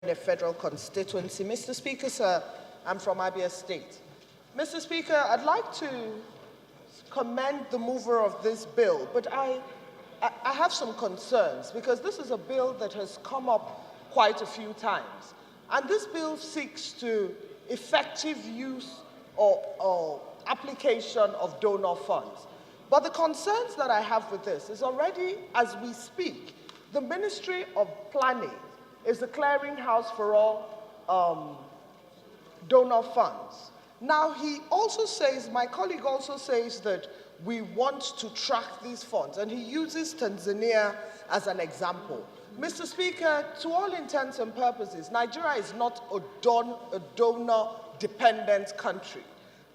a federal constituency. Mr. Speaker, sir, I'm from Abia State. Mr. Speaker, I'd like to commend the mover of this bill, but I have some concerns because this is a bill that has come up quite a few times. And this bill seeks to effective use or application of donor funds. But the concerns that I have with this is already, as we speak, the Ministry of Planning is the clearinghouse for all donor funds. Now, he also says, my colleague also says that we want to track these funds, and he uses Tanzania as an example. Mr. Speaker, to all intents and purposes, Nigeria is not a donor-dependent country.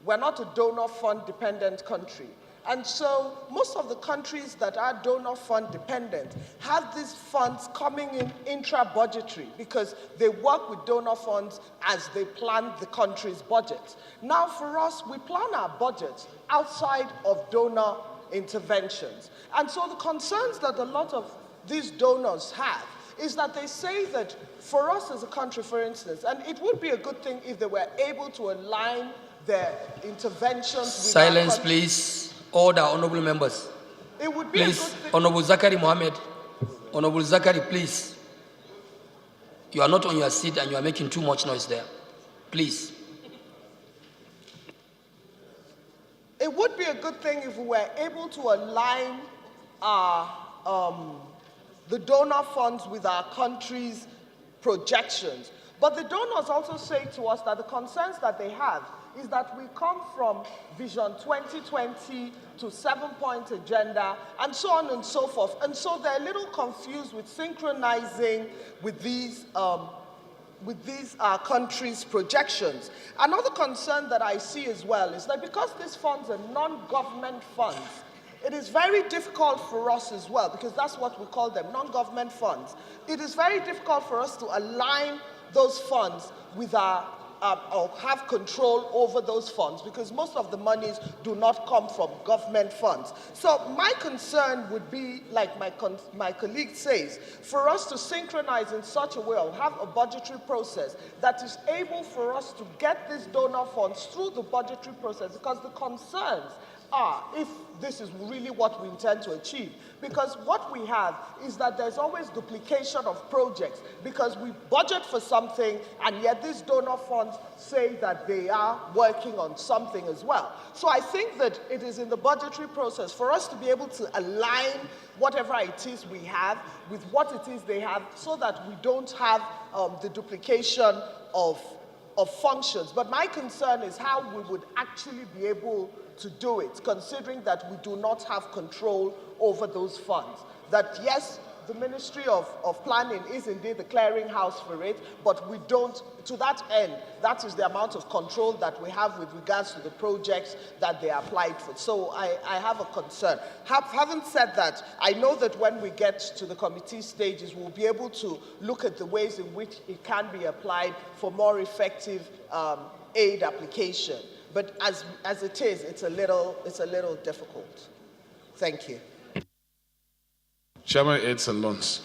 We're not a donor fund-dependent country. And so most of the countries that are donor fund dependent have these funds coming in intra-budgetary because they work with donor funds as they plan the country's budgets. Now for us, we plan our budgets outside of donor interventions. And so the concerns that a lot of these donors have is that they say that for us as a country, for instance, and it would be a good thing if they were able to align their interventions with Silence, please. Order, honorable members. It would be please, a good thing. Honorable Zakari Mohammed. Honorable Zakari, please. You are not on your seat and you are making too much noise there. Please. It would be a good thing if we were able to align the donor funds with our country's projections. But the donors also say to us that the concerns that they have is that we come from Vision 2020 to 7-point agenda and so on and so forth. And so they're a little confused with synchronizing with these countries' projections. Another concern that I see as well is that because these funds are non-government funds, it is very difficult for us as well, because that's what we call them, non-government funds. It is very difficult for us to align those funds with our or have control over those funds, because most of the monies do not come from government funds. So my concern would be, like my colleague says, for us to synchronize in such a way or have a budgetary process that is able for us to get these donor funds through the budgetary process, because the concerns are if this is really what we intend to achieve. Because what we have is that there's always duplication of projects, because we budget for something and yet these donor funds say that they are working on something as well. So I think that it is in the budgetary process for us to be able to align whatever it is we have with what it is they have, so that we don't have the duplication of functions. But my concern is how we would actually be able to do it, considering that we do not have control over those funds. That yes, the Ministry of Planning is indeed the clearinghouse for it, but we don't, to that end, that is the amount of control that we have with regards to the projects that they applied for. So I have a concern. Having said that, I know that when we get to the committee stages, we'll be able to look at the ways in which it can be applied for more effective aid application. But as it is, it's a little difficult. Thank you. Chairman, it's a lunch.